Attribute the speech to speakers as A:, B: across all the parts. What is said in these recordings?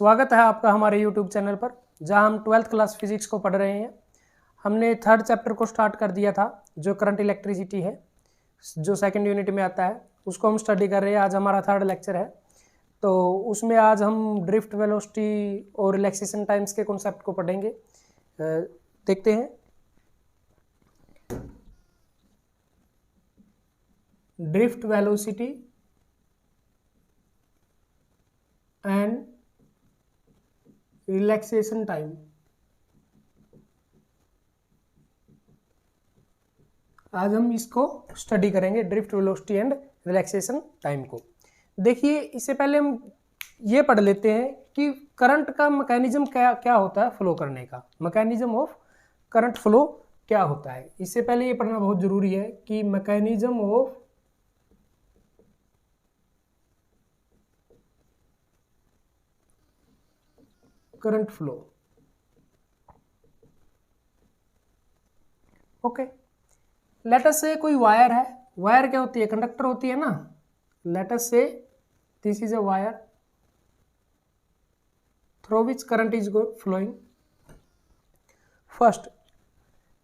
A: स्वागत है आपका हमारे YouTube चैनल पर, जहां हम 12th क्लास फिजिक्स को पढ़ रहे हैं। हमने थर्ड चैप्टर को स्टार्ट कर दिया था, जो करंट इलेक्ट्रिसिटी है, जो सेकंड यूनिट में आता है, उसको हम स्टडी कर रहे हैं। आज हमारा थर्ड लेक्चर है, तो उसमें आज हम ड्रिफ्ट वेलोसिटी और रिलैक्सेशन टाइम्स के कॉन्सेप्ट को पढ़ेंगे। देखते हैं। Drift velocity and relaxation time. आज हम इसको स्टडी करेंगे, drift velocity and relaxation time को। देखिए, इससे पहले हम ये पढ़ लेते हैं कि करंट का मैकेनिज्म क्या होता है, फ्लो करने का मैकेनिज्म ऑफ करंट फ्लो क्या होता है। इससे पहले ये पढ़ना बहुत जरूरी है कि mechanism of current flow. Okay, late us से कोई वायर है। वायर क्या होती है? कंडक्टर होती है ना। Let us say this is a wire through which current is flowing. First,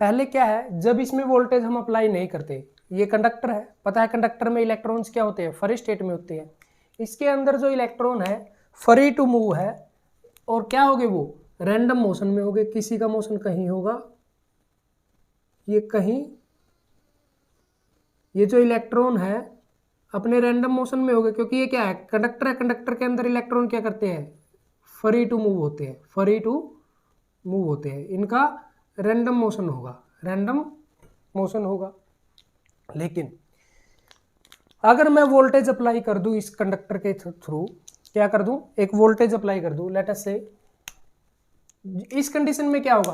A: पहले क्या है, जब इसमें वोल्टेज हम अप्लाई नहीं करते, ये कंडक्टर है, पता है कंडक्टर में इलेक्ट्रॉन्स क्या होते हैं? फ्री स्टेट में होते हैं। इसके अंदर जो इलेक्ट्रॉन है फ्री टू मूव है, और क्या होगे? वो रैंडम मोशन में होगे। किसी का मोशन कहीं होगा, ये कहीं, ये जो इलेक्ट्रॉन है अपने रैंडम मोशन में होगे, क्योंकि ये क्या है? कंडक्टर है। कंडक्टर के अंदर इलेक्ट्रॉन क्या करते हैं? फ्री टू मूव होते हैं। फ्री टू मूव होते हैं, इनका रैंडम मोशन होगा, रैंडम मोशन होगा। लेकिन अगर मैं वोल्टेज अप्लाई कर दूं इस कंडक्टर के थ्रू, क्या कर दूं? एक वोल्टेज अप्लाई कर दूं। लेट अस से इस कंडीशन में क्या होगा?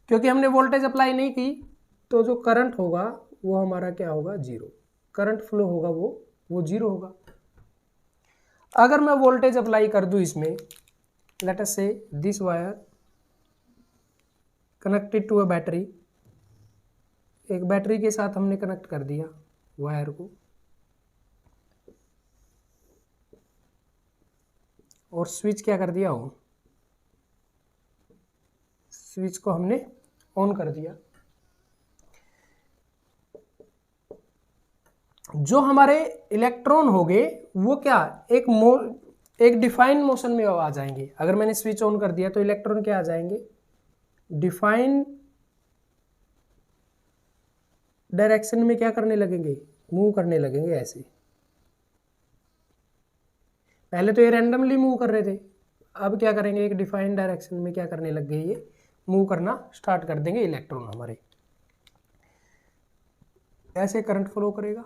A: क्योंकि हमने वोल्टेज अप्लाई नहीं की, तो जो करंट होगा वो हमारा क्या होगा? जीरो। करंट फ्लो होगा वो जीरो होगा। अगर मैं वोल्टेज अप्लाई कर दूं इसमें, let us say this wire connected to a battery, एक बैटरी के साथ हमने कनेक्ट कर दिया वायर को, और स्विच क्या कर दिया? ऑन। स्विच को हमने ऑन कर दिया। जो हमारे इलेक्ट्रॉन होंगे वो क्या, एक डिफाइंड मोशन में आ जाएंगे। अगर मैंने स्विच ऑन कर दिया तो इलेक्ट्रॉन क्या आ जाएंगे? डिफाइंड डायरेक्शन में क्या करने लगेंगे? मूव करने लगेंगे ऐसे। पहले तो ये रैंडमली मूव कर रहे थे, अब क्या करेंगे? एक डिफाइंड डायरेक्शन में क्या करने लग गए? ये मूव करना स्टार्ट कर देंगे इलेक्ट्रॉन हमारे। ऐसे करंट फ्लो करेगा।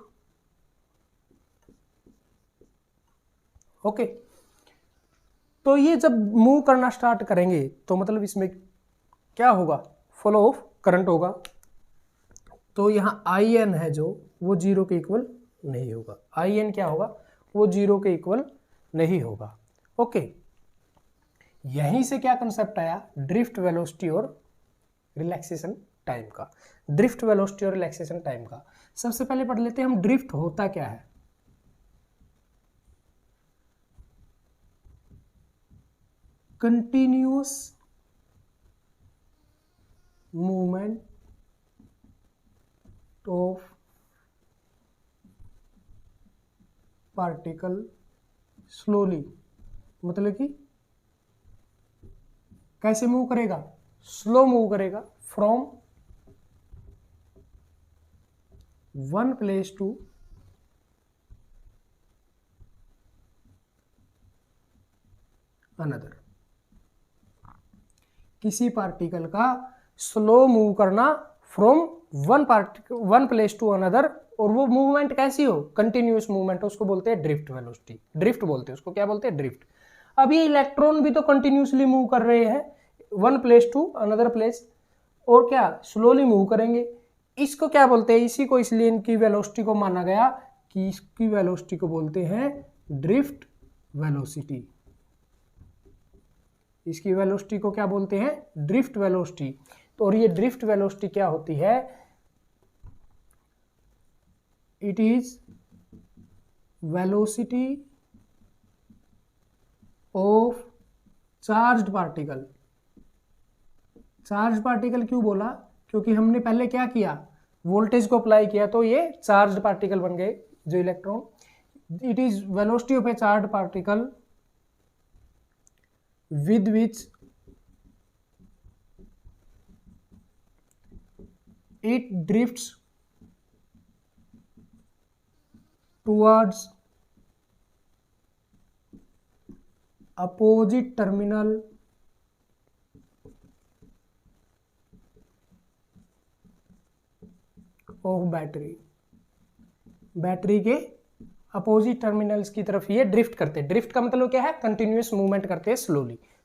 A: ओके, तो ये जब मूव करना स्टार्ट करेंगे तो मतलब इसमें क्या होगा? फ्लो ऑफ करंट होगा। तो यहाँ आई एन है जो, वो जीरो के इक्वल नहीं होगा। आई एन क्या होगा? वो जीरो के इक्वल नहीं होगा। ओके, यहीं से क्या कंसेप्ट आया? ड्रिफ्ट वेलोसिटी और रिलैक्सेशन टाइम का। ड्रिफ्ट वेलोसिटी और रिलैक्सेशन टाइम का सबसे पहले पढ़ लेते हैं हम, ड्रिफ्ट होता क्या है। Continuous movement of particle slowly. मतलब कि कैसे मूव करेगा? स्लो मूव करेगा from one place to another. किसी पार्टिकल का स्लो मूव करना from one place to another, और वो मूवमेंट कैसी हो? कंटिन्यूअस मूवमेंट, उसको बोलते हैं ड्रिफ्ट वेलोसिटी। ड्रिफ्ट बोलते हैं उसको, क्या बोलते हैं? ड्रिफ्ट। अब ये इलेक्ट्रॉन भी तो कंटिन्यूसली मूव कर रहे हैं one place to another place, और क्या स्लोली मूव करेंगे। इसको क्या बोलते हैं? इसी को, इसलिए इनकी वेलोसिटी को माना गया कि इसकी वेलोसिटी को बोलते हैं ड्रिफ्ट वेलोसिटी। इसकी वेलोसिटी को क्या बोलते हैं? Drift velocity. तो और ये ड्रिफ्ट वेलोसिटी क्या होती है? It is velocity of charged particle. Charge particle क्यों बोला? क्योंकि हमने पहले क्या किया, वोल्टेज को अप्लाई किया, तो ये चार्ज पार्टिकल बन गए जो electron. It is velocity of A charge particle with which it drifts towards opposite terminal of battery. Battery के अपोजिट टर्मिनल्स की तरफ ये ड्रिफ्ट करते हैं। ड्रिफ्ट का मतलब क्या है? कंटिन्यूस मूवमेंट करते हैं,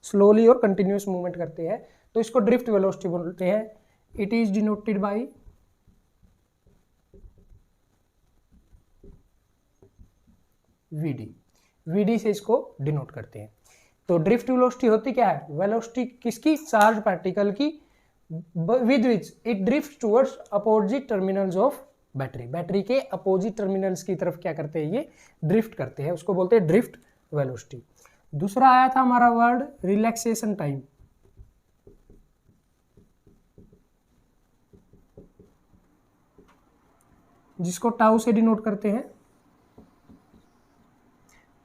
A: स्लोली और कंटिन्यूस मूवमेंट करते हैं, तो इसको ड्रिफ्ट वेलोसिटी बोलते हैं। It is denoted by VD से इसको डिनोट करते हैं। तो ड्रिफ्ट वेलोसिटी होती क्या है? वेलोसिटी किसकी? चार्ज पार्टिकल की, with which it drift towards opposite terminals of battery. Battery के अपोजिट टर्मिनल्स की तरफ क्या करते हैं? ये ड्रिफ्ट करते हैं, उसको बोलते हैं ड्रिफ्ट वेलोसिटी। दूसरा आया था हमारा वर्ड रिलैक्सेशन टाइम। जिसको टाउ से डिनोट करते हैं।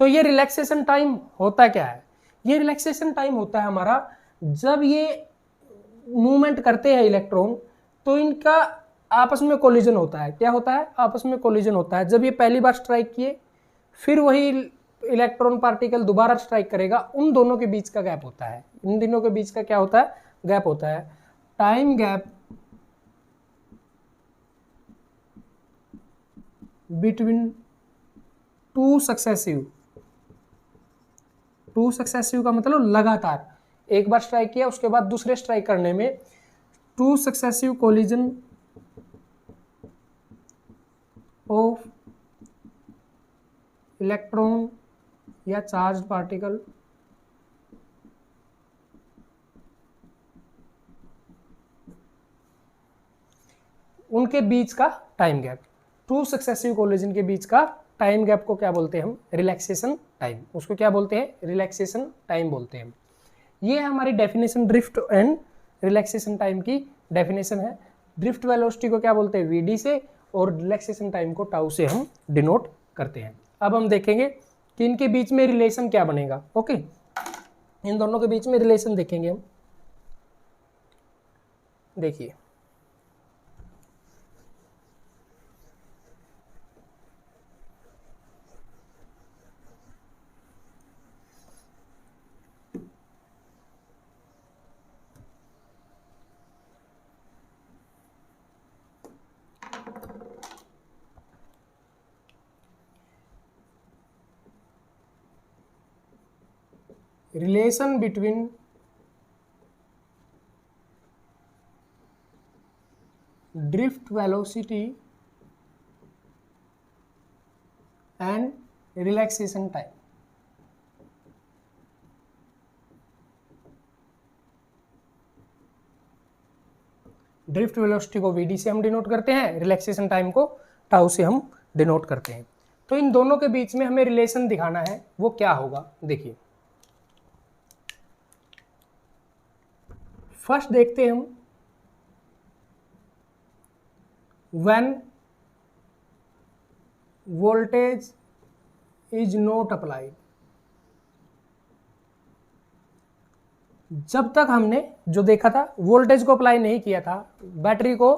A: तो ये रिलैक्सेशन टाइम होता क्या है? ये रिलैक्सेशन टाइम होता है हमारा जब ये मूवमेंट करते हैं इलेक्ट्रॉन, तो इनका आपस में कोलिजन होता है। क्या होता है? आपस में कोलिजन होता है। जब ये पहली बार स्ट्राइक किए, फिर वही इलेक्ट्रॉन पार्टिकल दोबारा स्ट्राइक करेगा, उन दोनों के बीच का गैप होता है। इन दोनों के बीच का क्या होता है? गैप होता है। Time gap between two successive का मतलब लगातार, एक बार स्ट्राइक किया उसके बाद दूसरे स्ट्राइक करने में, two successive collision of electron या चार्ज पार्टिकल उनके बीच का time gap, two successive collision के बीच का टाइम गैप को क्या बोलते हैं हम? Relaxation time. उसको क्या बोलते हैं? रिलैक्सेशन टाइम बोलते हैं। ये है हमारी definition drift and relaxation time की डेफिनेशन है। ड्रिफ्ट वेलोसिटी को क्या बोलते हैं? वीडी से, और रिलैक्सेशन टाइम को टाउ से हम डिनोट करते हैं। अब हम देखेंगे कि इनके बीच में रिलेशन क्या बनेगा। ओके, इन दोनों के बीच में रिलेशन देखेंगे हम। देखिए, relation between drift velocity and relaxation time। Drift velocity को वीडी से हम डिनोट करते हैं, रिलैक्सेशन टाइम को टाउ से हम डिनोट करते हैं। तो इन दोनों के बीच में हमें रिलेशन दिखाना है, वो क्या होगा? देखिए, फर्स्ट देखते हैं हम, when voltage is not applied. जब तक हमने जो देखा था, वोल्टेज को अप्लाई नहीं किया था, बैटरी को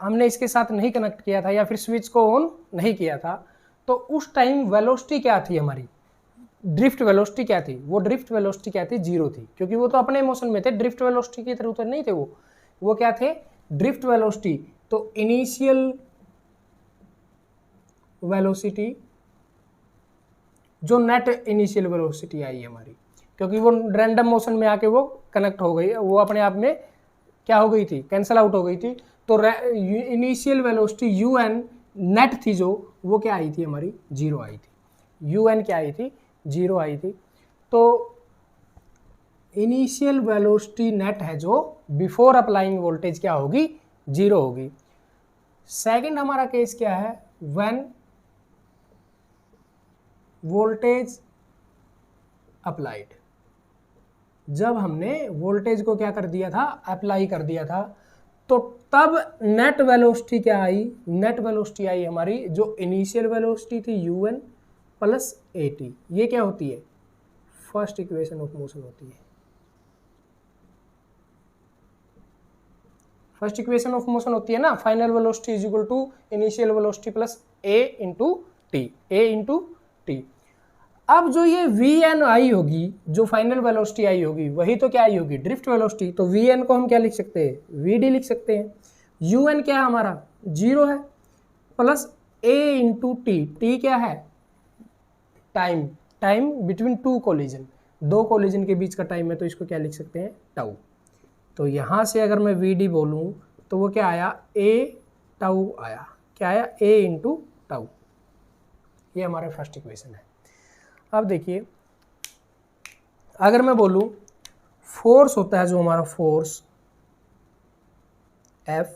A: हमने इसके साथ नहीं कनेक्ट किया था, या फिर स्विच को ऑन नहीं किया था, तो उस टाइम वेलोसिटी क्या थी हमारी? ड्रिफ्ट वेलोसिटी क्या थी? वो ड्रिफ्ट वेलोसिटी क्या थी? जीरो थी, क्योंकि वो तो अपने मोशन में थे, ड्रिफ्ट वेलोसिटी की तरह नहीं थे वो क्या थे? Drift velocity. तो इनिशियल वेलोसिटी, जो नेट इनिशियल वेलोसिटी आई हमारी, क्योंकि वो रैंडम मोशन में आके वो कनेक्ट हो गई, वो अपने आप में क्या हो गई थी? कैंसल आउट हो गई थी। तो initial velocity u n net थी जो, वो क्या आई थी हमारी? जीरो आई थी। यू एन क्या आई थी? जीरो आई थी। तो इनिशियल वेलोसिटी नेट है जो बिफोर अप्लाइंग वोल्टेज क्या होगी? जीरो होगी। सेकंड हमारा केस क्या है? When voltage applied. जब हमने वोल्टेज को क्या कर दिया था, अप्लाई कर दिया था, तो तब नेट वेलोसिटी क्या आई, नेट वेलोसिटी आई हमारी जो इनिशियल वेलोसिटी थी un प्लस at। ये क्या होती है, फर्स्ट इक्वेशन ऑफ मोशन होती है। फर्स्ट इक्वेशन ऑफ मोशन होती है ना, final velocity is equal to initial velocity plus a into T. अब जो ये vn आई होगी, जो फाइनल वेलोसिटी आई होगी, वही तो क्या आई होगी, ड्रिफ्ट वेलोसिटी। तो vn को हम क्या लिख सकते हैं, vd लिख सकते हैं। un क्या है हमारा, 0 है, प्लस a इंटू टी क्या है, टाइम बिटवीन टू कोलिजन, दो कोलिजन के बीच का टाइम है, तो इसको क्या लिख सकते हैं, टाउ। तो यहाँ से अगर मैं vd बोलूँ तो वो क्या आया, a टाउ आया, क्या आया, a इंटू टाउ। ये हमारा फर्स्ट इक्वेशन है। अब देखिए, अगर मैं बोलूँ फोर्स होता है जो हमारा फोर्स F,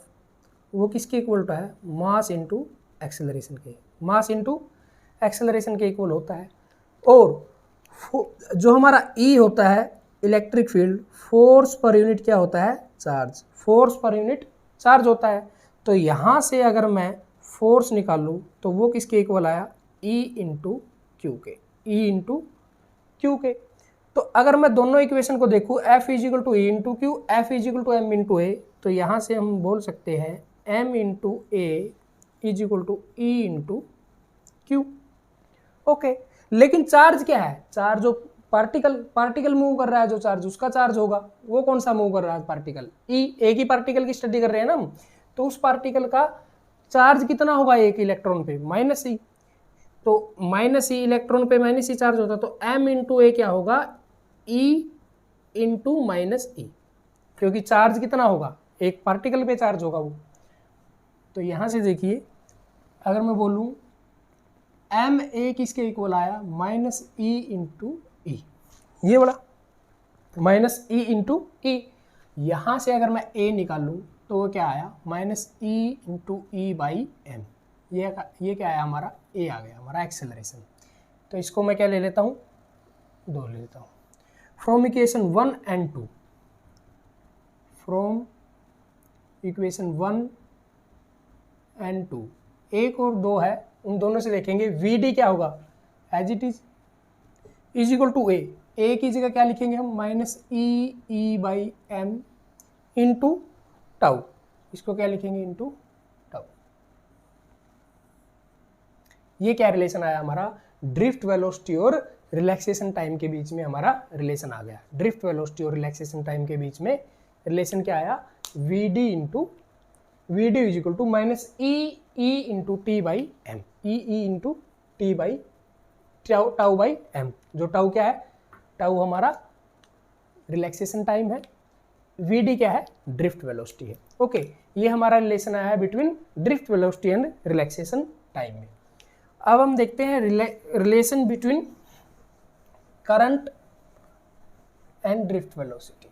A: वो किसके इक्वल होता है, मास इंटू एक्सेलरेशन के, मास इंटू एक्सेलरेशन के इक्वल होता है। और जो हमारा E होता है electric field, force per unit क्या होता है, charge, force per unit charge होता है। तो यहाँ से अगर मैं फोर्स निकालूँ तो वो किसके इक्वल आया, E इंटू क्यू के, E इंटू क्यू के। तो अगर मैं दोनों इक्वेशन को देखूँ, F is equal to E into Q, F is equal to M into A, तो यहाँ से हम बोल सकते हैं M into A is equal to E into Q. Okay, लेकिन चार्ज क्या है, चार्ज जो पार्टिकल मूव कर रहा है, जो चार्ज, उसका चार्ज होगा, वो कौन सा मूव कर रहा है, पार्टिकल ई। एक ही पार्टिकल की स्टडी कर रहे हैं ना हम, तो उस पार्टिकल का चार्ज कितना होगा एक इलेक्ट्रॉन पे, माइनस ई। तो माइनस ई इलेक्ट्रॉन पे माइनस ई चार्ज होता, तो m इंटू ए क्या होगा, e इंटू माइनस ई, क्योंकि चार्ज कितना होगा, एक पार्टिकल पे चार्ज होगा वो। तो यहां से देखिए, अगर मैं बोलूं एम ए किसके इक्वल आया, माइनस ई इंटू ई, ये बड़ा माइनस ई इंटू ई। यहां से अगर मैं ए निकालूं तो वो क्या आया, minus E into E by M. ये क्या आया हमारा, ए आ गया हमारा एक्सेलरेशन। तो इसको मैं क्या ले लेता हूँ, 2 ले लेता हूँ। From equation 1 and 2, from equation 1 and 2, 1 और 2 है, उन दोनों से देखेंगे vd क्या होगा, as it is equal to A की जगह क्या लिखेंगे हम, minus E by M into tau, इसको क्या लिखेंगे, इंटू टाउ। ये क्या रिलेशन आया हमारा, ड्रिफ्ट वेलोसिटी और रिलैक्सेशन टाइम के बीच में हमारा रिलेशन आ गया। ड्रिफ्ट वेलोसिटी और रिलैक्सेशन टाइम के बीच में रिलेशन क्या आया, vd into vd is equal to minus E into T by M, E into T by tau by M, जो टाउ क्या है, टाउ हमारा रिलैक्सेशन टाइम है, vd क्या है, ड्रिफ्ट वेलोसिटी है। ओके, ये हमारा रिलेशन आया है between drift velocity and relaxation time में। अब हम देखते हैं relation between current and drift velocity.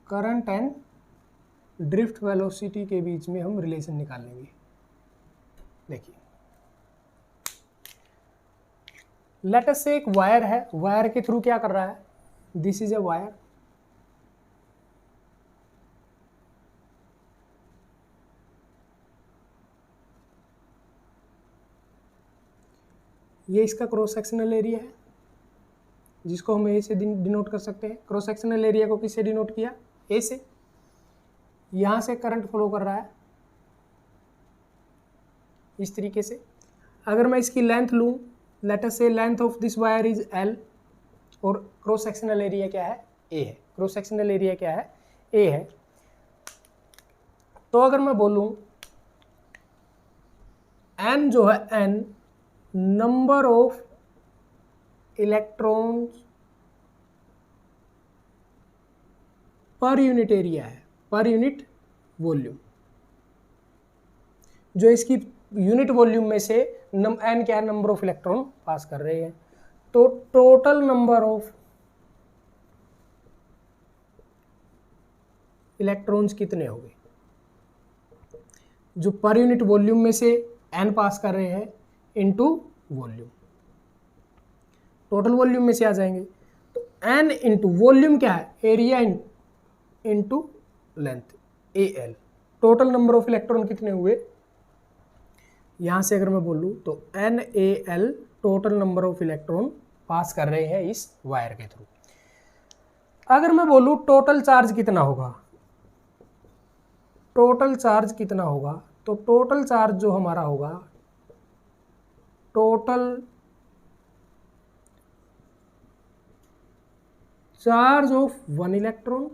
A: Current and drift velocity के बीच में हम रिलेशन निकालेंगे। देखिए, लेट अस से एक वायर है, वायर के थ्रू क्या कर रहा है, दिस इज ए वायर, ये इसका क्रॉस सेक्शनल एरिया है, जिसको हम ए से डिनोट कर सकते हैं। क्रॉस सेक्शनल एरिया को किससे डिनोट किया, ए से। यहां से करंट फ्लो कर रहा है इस तरीके से। अगर मैं इसकी लेंथ लूं, लेट अस से length of this wire is L, और क्रॉस सेक्शनल एरिया क्या है, ए है। क्रॉस सेक्शनल एरिया क्या है, ए है। तो अगर मैं बोलूं एन जो है, N number of electrons per unit area है, पर यूनिट वॉल्यूम। जो इसकी यूनिट वॉल्यूम में से एन क्या है, नंबर ऑफ इलेक्ट्रॉन पास कर रहे हैं। तो टोटल नंबर ऑफ इलेक्ट्रॉन्स कितने हो गए जो पर यूनिट वॉल्यूम में से एन पास कर रहे हैं इनटू वॉल्यूम, टोटल वॉल्यूम में से आ जाएंगे। तो एन इंटू वॉल्यूम क्या है, area into length A L. Total number of electron कितने हुए, यहां से अगर मैं बोलूं तो N A L total number of electron pass कर रहे हैं इस वायर के थ्रू। अगर मैं बोलूं टोटल चार्ज कितना होगा, टोटल चार्ज कितना होगा, तो टोटल चार्ज जो हमारा होगा, total charge of one electron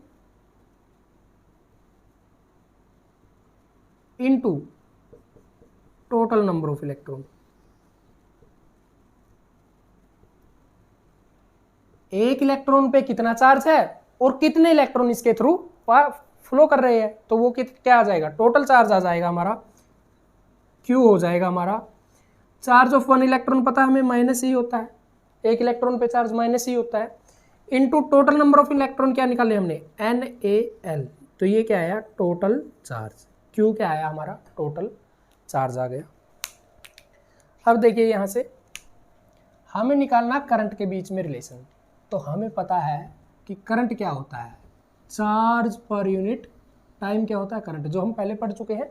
A: into total number of electron. एक इलेक्ट्रॉन पे कितना चार्ज है और कितने इलेक्ट्रॉन इसके थ्रू फ्लो कर रहे हैं, तो वो क्या आ जाएगा, टोटल चार्ज आ जाएगा हमारा, क्यू हो जाएगा हमारा। चार्ज ऑफ वन इलेक्ट्रॉन पता है हमें माइनस ही होता है, एक इलेक्ट्रॉन पे चार्ज माइनस ही होता है, into total number of electron क्या निकाले हमने, एन ए एल। तो ये क्या आया, टोटल चार्ज। क्यू क्या आया हमारा, टोटल चार्ज आ गया। अब देखिए यहां से हमें निकालना करंट के बीच में रिलेशन। तो हमें पता है कि करंट क्या होता है, चार्ज पर यूनिट टाइम क्या होता है, करंट, जो हम पहले पढ़ चुके हैं।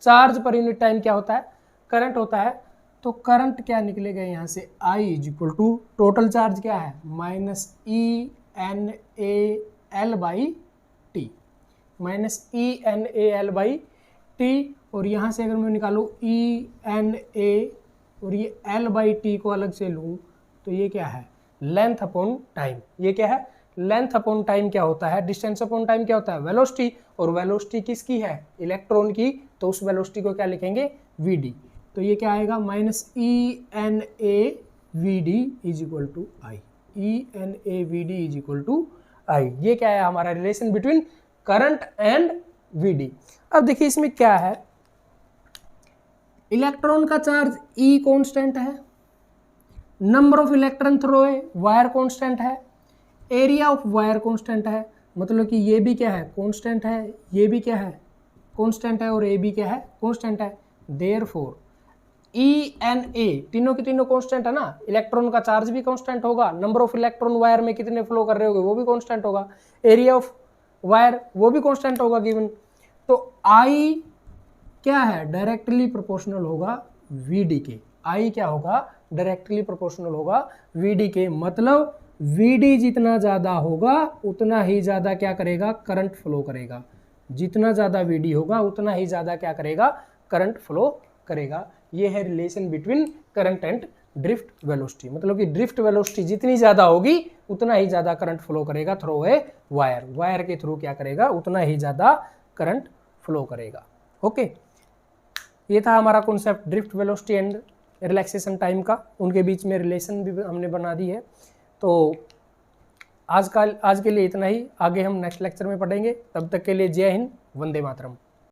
A: चार्ज पर यूनिट टाइम क्या होता है, करंट होता है। तो करंट क्या निकलेगा यहाँ से, I is equal to total charge क्या है, minus E N A L by T, minus E N A L by T. और यहाँ से अगर मैं निकालूँ ई एन ए और ये एल बाई टी को अलग से लूँ तो ये क्या है, लेंथ अपॉन टाइम। ये क्या है, लेंथ अपॉन टाइम क्या होता है, डिस्टेंस अपॉन टाइम क्या होता है, वेलोसिटी। और वेलोसिटी किसकी है, इलेक्ट्रॉन की, तो उस वेलोसिटी को क्या लिखेंगे, वी डी। तो ये क्या आएगा, minus E N A V D is equal to I, E N A V D is equal to I. ये क्या है हमारा relation between current and V D. अब देखिए इसमें क्या है, इलेक्ट्रॉन का चार्ज ई कांस्टेंट है, नंबर ऑफ इलेक्ट्रॉन थ्रो है, वायर कांस्टेंट है, एरिया ऑफ वायर कांस्टेंट है। मतलब कि ये भी क्या है, कांस्टेंट है, ये भी क्या है, कांस्टेंट है, और ए भी क्या है, कांस्टेंट है। देयरफॉर ई एन ए तीनों के तीनों कांस्टेंट है ना, इलेक्ट्रॉन का चार्ज भी कांस्टेंट होगा, नंबर ऑफ इलेक्ट्रॉन वायर में कितने फ्लो कर रहे होंगे वो भी कांस्टेंट होगा, एरिया ऑफ वायर वो भी कांस्टेंट होगा गिवन। तो आई क्या है, डायरेक्टली प्रोपोर्शनल होगा वीडी के। आई क्या होगा, डायरेक्टली प्रोपोर्शनल होगा वीडी के। मतलब वीडी जितना ज़्यादा होगा उतना ही ज़्यादा क्या करेगा, करंट फ्लो करेगा। जितना ज़्यादा वीडी होगा उतना ही ज़्यादा क्या करेगा, करंट फ्लो करेगा। ये है relation between current and drift velocity. मतलब कि ड्रिफ्ट वेलोसिटी जितनी ज़्यादा होगी उतना ही ज़्यादा करंट फ्लो करेगा थ्रू ए वायर। वायर के थ्रू क्या करेगा, उतना ही ज़्यादा करंट फ्लो करेगा। ओके, ये था हमारा concept drift velocity and relaxation time का। उनके बीच में रिलेशन भी हमने बना दी है। तो आज के लिए इतना ही, आगे हम नेक्स्ट लेक्चर में पढ़ेंगे। तब तक के लिए जय हिंद, वंदे मातरम।